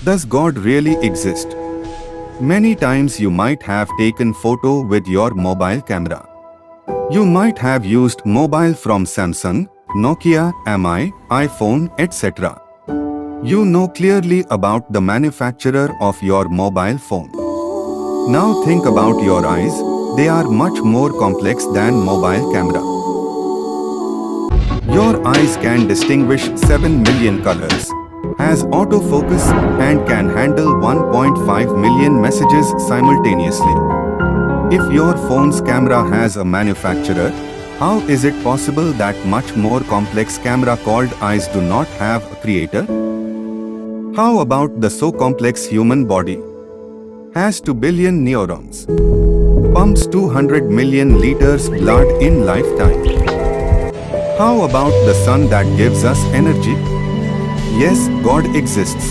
Does God really exist? Many times you might have taken photo with your mobile camera. You might have used mobile from Samsung, Nokia, MI, iPhone, etc. You know clearly about the manufacturer of your mobile phone. Now think about your eyes. They are much more complex than mobile camera. Your eyes can distinguish 7 million colors, has autofocus and can handle 1.5 million messages simultaneously. If your phone's camera has a manufacturer, how is it possible that much more complex camera called eyes do not have a creator? How about the so complex human body? Has 2 billion neurons, pumps 200 million liters blood in lifetime. How about the sun that gives us energy? Yes, God exists.